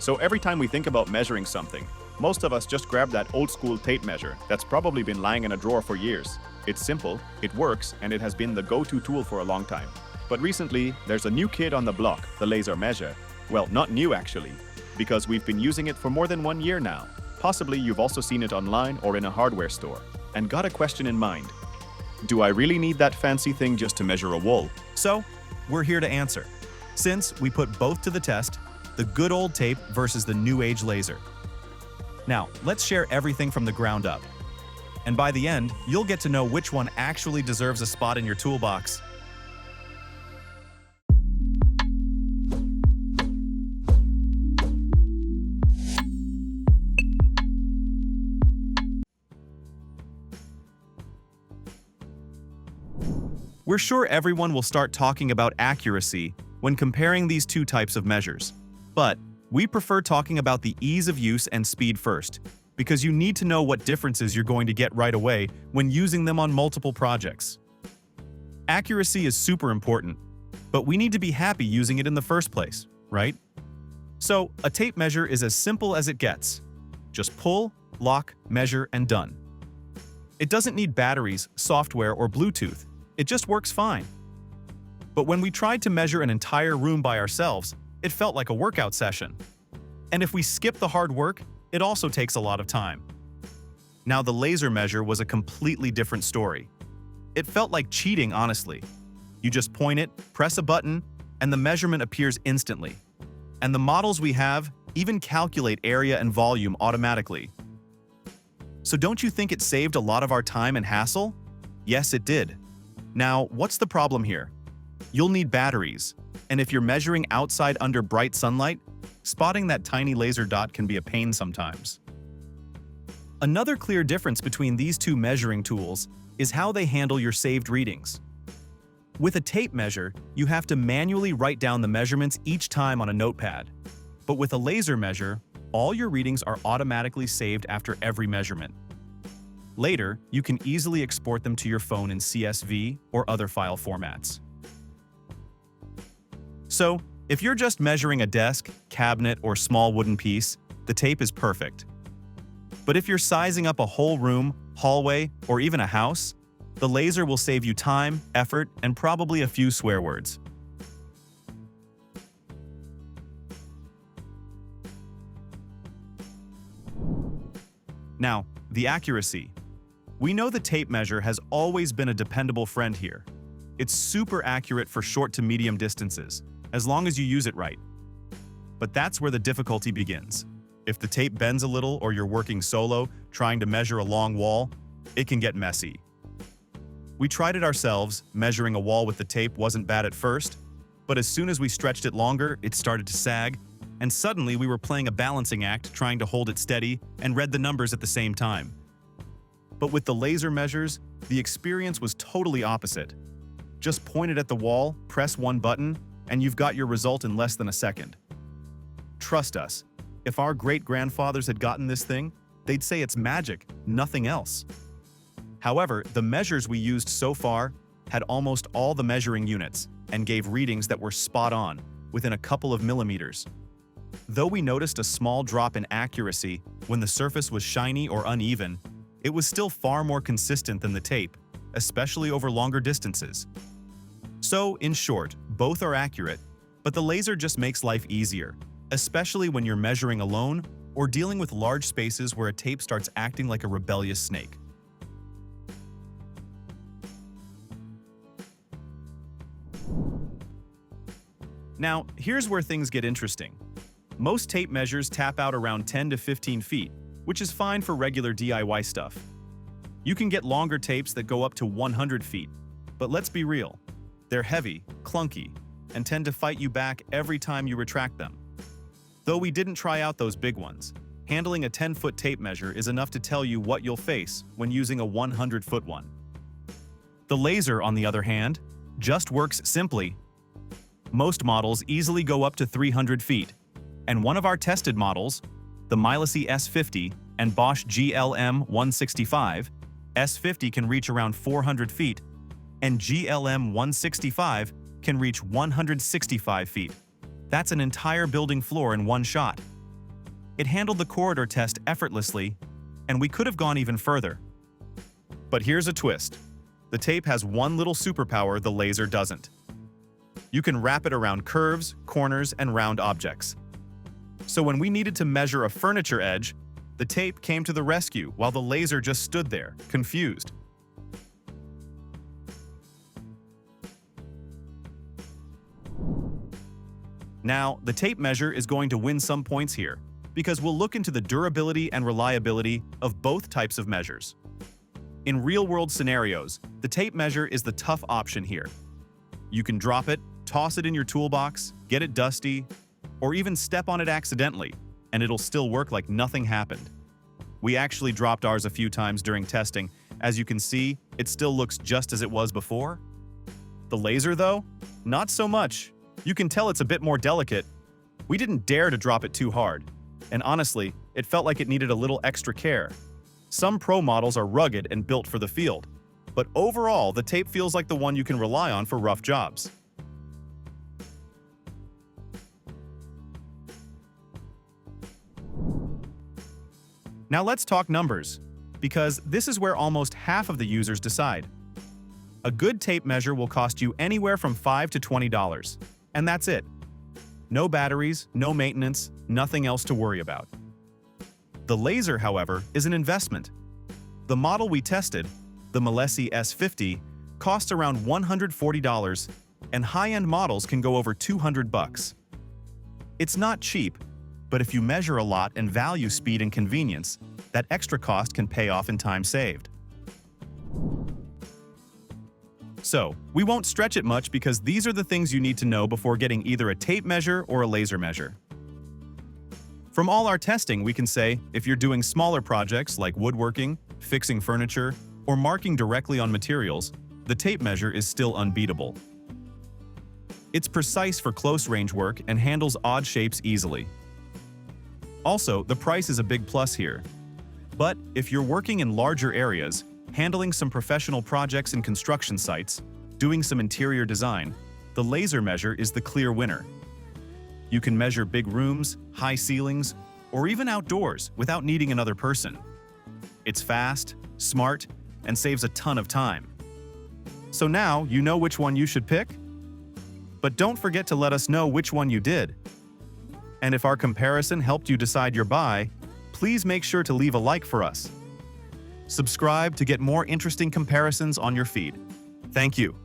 So every time we think about measuring something, most of us just grab that old school tape measure that's probably been lying in a drawer for years. It's simple, it works, and it has been the go-to tool for a long time. But recently, there's a new kid on the block, the laser measure. Well, not new actually, because we've been using it for more than 1 year now. Possibly you've also seen it online or in a hardware store, and got a question in mind. Do I really need that fancy thing just to measure a wall? So, we're here to answer. Since we put both to the test, the good old tape versus the new age laser. Now, let's share everything from the ground up. And by the end, you'll get to know which one actually deserves a spot in your toolbox. We're sure everyone will start talking about accuracy when comparing these two types of measures. But we prefer talking about the ease of use and speed first, because you need to know what differences you're going to get right away when using them on multiple projects. Accuracy is super important, but we need to be happy using it in the first place, right? So, a tape measure is as simple as it gets. Just pull, lock, measure, and done. It doesn't need batteries, software, or Bluetooth. It just works fine. But when we tried to measure an entire room by ourselves, it felt like a workout session. And if we skip the hard work, it also takes a lot of time. Now, the laser measure was a completely different story. It felt like cheating, honestly. You just point it, press a button, and the measurement appears instantly. And the models we have even calculate area and volume automatically. So don't you think it saved a lot of our time and hassle? Yes, it did. Now, what's the problem here? You'll need batteries, and if you're measuring outside under bright sunlight, spotting that tiny laser dot can be a pain sometimes. Another clear difference between these two measuring tools is how they handle your saved readings. With a tape measure, you have to manually write down the measurements each time on a notepad. But with a laser measure, all your readings are automatically saved after every measurement. Later, you can easily export them to your phone in CSV or other file formats. So, if you're just measuring a desk, cabinet, or small wooden piece, the tape is perfect. But if you're sizing up a whole room, hallway, or even a house, the laser will save you time, effort, and probably a few swear words. Now, the accuracy. We know the tape measure has always been a dependable friend here. It's super accurate for short to medium distances, as long as you use it right. But that's where the difficulty begins. If the tape bends a little or you're working solo, trying to measure a long wall, it can get messy. We tried it ourselves. Measuring a wall with the tape wasn't bad at first, but as soon as we stretched it longer, it started to sag, and suddenly we were playing a balancing act trying to hold it steady and read the numbers at the same time. But with the laser measures, the experience was totally opposite. Just point it at the wall, press one button, and you've got your result in less than a second. Trust us, if our great-grandfathers had gotten this thing, they'd say it's magic, nothing else. However, the measures we used so far had almost all the measuring units and gave readings that were spot on, within a couple of millimeters. Though we noticed a small drop in accuracy when the surface was shiny or uneven, it was still far more consistent than the tape, especially over longer distances. So, in short, both are accurate, but the laser just makes life easier, especially when you're measuring alone or dealing with large spaces where a tape starts acting like a rebellious snake. Now, here's where things get interesting. Most tape measures tap out around 10 to 15 feet, which is fine for regular DIY stuff. You can get longer tapes that go up to 100 feet, but let's be real. They're heavy, clunky, and tend to fight you back every time you retract them. Though we didn't try out those big ones, handling a 10-foot tape measure is enough to tell you what you'll face when using a 100-foot one. The laser, on the other hand, just works simply. Most models easily go up to 300 feet, and one of our tested models, the Milesi S50 and Bosch GLM 165, S50 can reach around 400 feet, and GLM 165 can reach 165 feet. That's an entire building floor in one shot. It handled the corridor test effortlessly, and we could have gone even further. But here's a twist. The tape has one little superpower the laser doesn't. You can wrap it around curves, corners, and round objects. So when we needed to measure a furniture edge, the tape came to the rescue while the laser just stood there, confused. Now, the tape measure is going to win some points here, because we'll look into the durability and reliability of both types of measures. In real-world scenarios, the tape measure is the tough option here. You can drop it, toss it in your toolbox, get it dusty, or even step on it accidentally, and it'll still work like nothing happened. We actually dropped ours a few times during testing. As you can see, it still looks just as it was before. The laser, though? Not so much. You can tell it's a bit more delicate. We didn't dare to drop it too hard, and honestly, it felt like it needed a little extra care. Some pro models are rugged and built for the field, but overall, the tape feels like the one you can rely on for rough jobs. Now let's talk numbers, because this is where almost half of the users decide. A good tape measure will cost you anywhere from $5 to $20. And that's it. No batteries, no maintenance, nothing else to worry about. The laser, however, is an investment. The model we tested, the Milesi S50, costs around $140, and high-end models can go over $200. It's not cheap, but if you measure a lot and value speed and convenience, that extra cost can pay off in time saved. So, we won't stretch it much because these are the things you need to know before getting either a tape measure or a laser measure. From all our testing, we can say, if you're doing smaller projects like woodworking, fixing furniture, or marking directly on materials, the tape measure is still unbeatable. It's precise for close-range work and handles odd shapes easily. Also, the price is a big plus here. But if you're working in larger areas, handling some professional projects in construction sites, doing some interior design, the laser measure is the clear winner. You can measure big rooms, high ceilings, or even outdoors without needing another person. It's fast, smart, and saves a ton of time. So now you know which one you should pick? But don't forget to let us know which one you did. And if our comparison helped you decide your buy, please make sure to leave a like for us. Subscribe to get more interesting comparisons on your feed. Thank you.